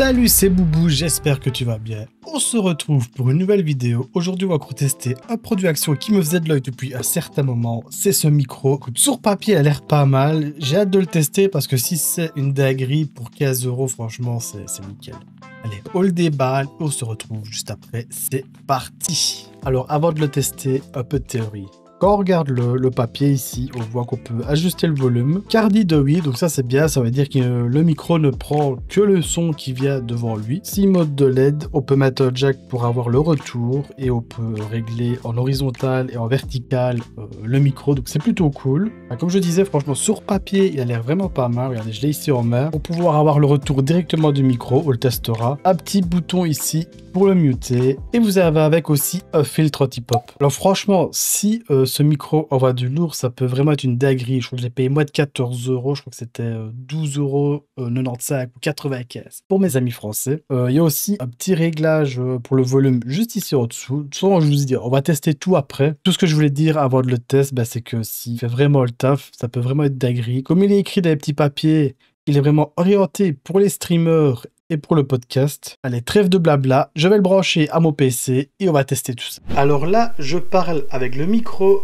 Salut, c'est Boubou, j'espère que tu vas bien. On se retrouve pour une nouvelle vidéo. Aujourd'hui, on va tester un produit Action qui me faisait de l'œil depuis un certain moment. C'est ce micro. Sur papier, il a l'air pas mal. J'ai hâte de le tester parce que si c'est une dinguerie pour 15 €, franchement, c'est nickel. Allez, on le déballe, on se retrouve juste après. C'est parti. Alors, avant de le tester, un peu de théorie. Quand on regarde le papier ici, on voit qu'on peut ajuster le volume. Cardi de oui, donc ça c'est bien, ça veut dire que le micro ne prend que le son qui vient devant lui. 6 modes de LED, on peut mettre un jack pour avoir le retour et on peut régler en horizontal et en vertical le micro, donc c'est plutôt cool. Comme je disais, franchement sur papier, il a l'air vraiment pas mal. Regardez, je l'ai ici en main. Pour pouvoir avoir le retour directement du micro, on le testera. Un petit bouton ici pour le muter et vous avez avec aussi un filtre anti-pop. Alors franchement, si ce micro envoie du lourd, ça peut vraiment être une dinguerie. Je crois que j'ai payé moins de 14 €, je crois que c'était 12,95 € ou 95 pour mes amis français. Il y a aussi un petit réglage pour le volume juste ici en dessous. Souvent, je vous dis, on va tester tout après. Tout ce que je voulais dire avant de le test, c'est que s'il fait vraiment le taf, ça peut vraiment être dinguerie. Comme il est écrit dans les petits papiers, il est vraiment orienté pour les streamers et pour le podcast. Allez, trêve de blabla, je vais le brancher à mon PC et on va tester tout ça. Alors là, je parle avec le micro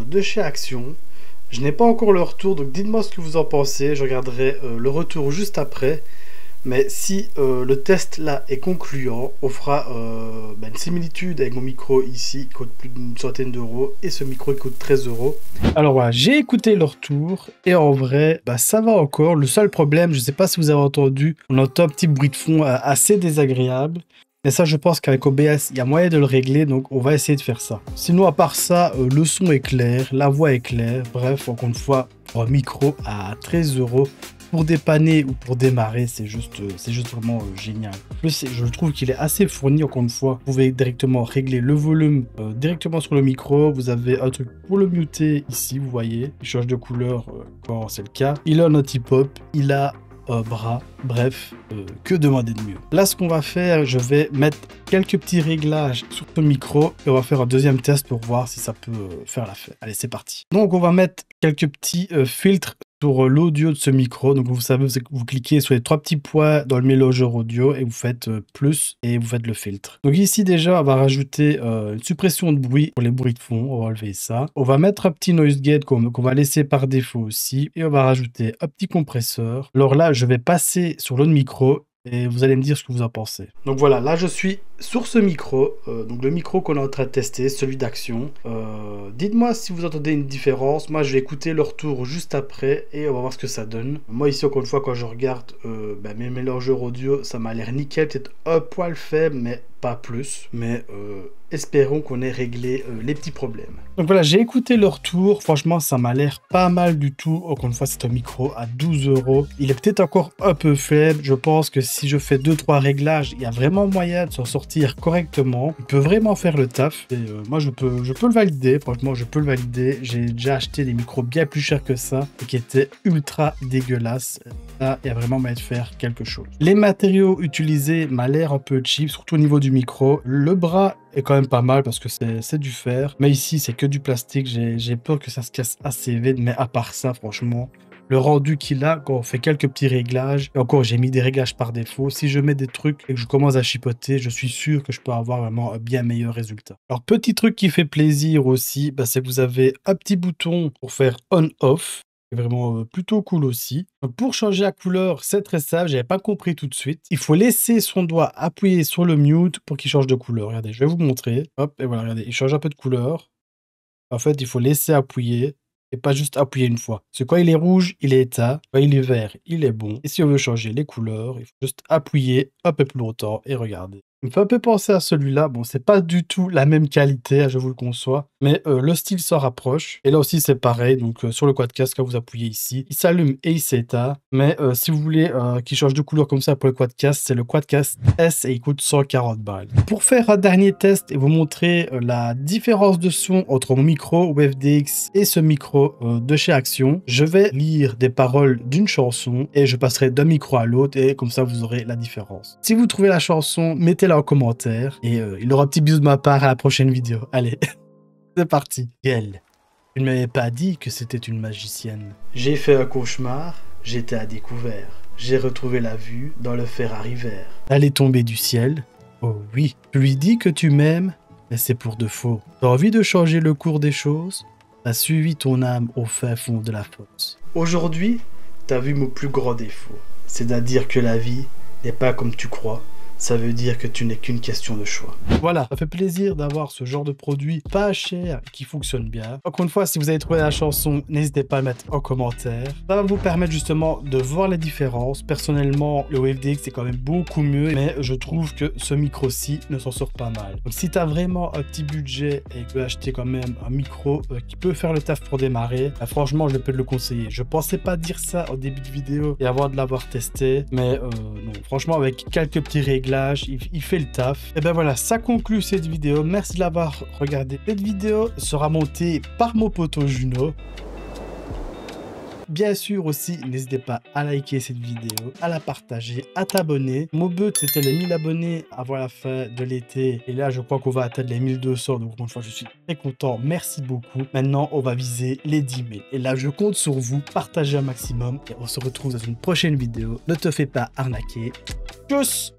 de chez Action. Je n'ai pas encore le retour, donc dites-moi ce que vous en pensez. Je regarderai le retour juste après. Mais si le test là est concluant, on fera une similitude avec mon micro ici, qui coûte plus d'une centaine d'euros, et ce micro qui coûte 13 €. Alors voilà, j'ai écouté le retour, et en vrai, ça va encore. Le seul problème, je ne sais pas si vous avez entendu, on entend un petit bruit de fond assez désagréable. Mais ça, je pense qu'avec OBS, il y a moyen de le régler, donc on va essayer de faire ça. Sinon, à part ça, le son est clair, la voix est claire. Bref, encore une fois, pour un micro à 13 €, pour dépanner ou pour démarrer, c'est juste vraiment génial. En plus, je trouve qu'il est assez fourni, encore une fois. Vous pouvez directement régler le volume directement sur le micro. Vous avez un truc pour le muter ici, vous voyez. Il change de couleur quand c'est le cas. Il a un anti-pop, il a bras, bref, que demander de mieux. Là, ce qu'on va faire, je vais mettre quelques petits réglages sur ce micro et on va faire un deuxième test pour voir si ça peut faire l'affaire. Allez, c'est parti. Donc, on va mettre quelques petits filtres sur l'audio de ce micro. Donc, vous savez, vous cliquez sur les 3 petits points dans le mélangeur audio et vous faites plus et vous faites le filtre. Donc ici, déjà, on va rajouter une suppression de bruit pour les bruits de fond. On va enlever ça. On va mettre un petit noise gate qu'on va laisser par défaut aussi et on va rajouter un petit compresseur. Alors là, je vais passer sur l'autre micro et vous allez me dire ce que vous en pensez. Donc voilà, là je suis sur ce micro, donc le micro qu'on est en train de tester, celui d'Action. Dites-moi si vous entendez une différence. Moi je vais écouter le retour juste après et on va voir ce que ça donne. Moi ici encore une fois quand je regarde mes mélangeurs audio, ça m'a l'air nickel, peut-être un poil faible mais pas plus. Mais espérons qu'on ait réglé les petits problèmes. Donc voilà, j'ai écouté le retour. Franchement, ça m'a l'air pas mal du tout. Encore une fois, c'est un micro à 12 €. Il est peut-être encore un peu faible. Je pense que si je fais 2-3 réglages, il y a vraiment moyen de s'en sortir correctement. Il peut vraiment faire le taf. Et moi, je peux le valider. Franchement, je peux le valider. J'ai déjà acheté des micros bien plus chers que ça et qui étaient ultra dégueulasses. Là, il y a vraiment moyen de faire quelque chose. Les matériaux utilisés m'a l'air un peu cheap, surtout au niveau du micro. Le bras est quand même pas mal parce que c'est du fer. Mais ici, c'est que du plastique. J'ai peur que ça se casse assez vite. Mais à part ça, franchement, le rendu qu'il a, quand on fait quelques petits réglages, et encore, j'ai mis des réglages par défaut. Si je mets des trucs et que je commence à chipoter, je suis sûr que je peux avoir vraiment un bien meilleur résultat. Alors, petit truc qui fait plaisir aussi, c'est que vous avez un petit bouton pour faire on-off. C'est vraiment plutôt cool aussi. Donc, pour changer la couleur, c'est très simple. J'avais pas compris tout de suite. Il faut laisser son doigt appuyer sur le mute pour qu'il change de couleur. Regardez, je vais vous montrer. Hop, et voilà, regardez, il change un peu de couleur. En fait, il faut laisser appuyer et pas juste appuyer une fois. Parce que quand il est rouge, il est éteint. Quand il est vert, il est bon. Et si on veut changer les couleurs, il faut juste appuyer un peu plus longtemps et regarder. Il me fait un peu penser à celui-là. Bon, c'est pas du tout la même qualité, je vous le conçois. Mais le style s'en rapproche. Et là aussi, c'est pareil. Donc, sur le quadcast, quand vous appuyez ici, il s'allume et il s'éteint. Mais si vous voulez qu'il change de couleur comme ça pour le quadcast, c'est le quadcast S et il coûte 140 balles. Pour faire un dernier test et vous montrer la différence de son entre mon micro WebDX et ce micro de chez Action, je vais lire des paroles d'une chanson et je passerai d'un micro à l'autre et comme ça, vous aurez la différence. Si vous trouvez la chanson, mettez-la en commentaire et il aura un petit bisou de ma part à la prochaine vidéo. Allez, c'est parti. Elle, tu ne m'avais pas dit que c'était une magicienne. J'ai fait un cauchemar, j'étais à découvert. j'ai retrouvé la vue dans le Ferrari vert. Elle est tombée du ciel. Oh oui, tu lui dis que tu m'aimes, mais c'est pour de faux. T'as envie de changer le cours des choses? T'as suivi ton âme au fin fond de la fosse. Aujourd'hui, t'as vu mon plus grand défaut. C'est-à-dire que la vie n'est pas comme tu crois. Ça veut dire que tu n'es qu'une question de choix. Voilà, ça fait plaisir d'avoir ce genre de produit pas cher et qui fonctionne bien. Encore une fois, si vous avez trouvé la chanson, n'hésitez pas à le mettre en commentaire. Ça va vous permettre justement de voir les différences. Personnellement, le Wave DX est quand même beaucoup mieux, mais je trouve que ce micro-ci ne s'en sort pas mal. Donc si tu as vraiment un petit budget et que tu veux acheter quand même un micro qui peut faire le taf pour démarrer, franchement, je peux te le conseiller. Je pensais pas dire ça au début de vidéo et avant de l'avoir testé, mais non, franchement, avec quelques petits réglages, il fait le taf. Et ben voilà, ça conclut cette vidéo. Merci de l'avoir regardé. Cette vidéo sera montée par mon poteau Juno. Bien sûr aussi, n'hésitez pas à liker cette vidéo, à la partager, à t'abonner. Mon but, c'était les 1000 abonnés avant la fin de l'été. Et là, je crois qu'on va atteindre les 1200. Donc, une fois, je suis très content. Merci beaucoup. Maintenant, on va viser les 10 000. Et là, je compte sur vous. Partagez un maximum. Et on se retrouve dans une prochaine vidéo. Ne te fais pas arnaquer. Tchuss!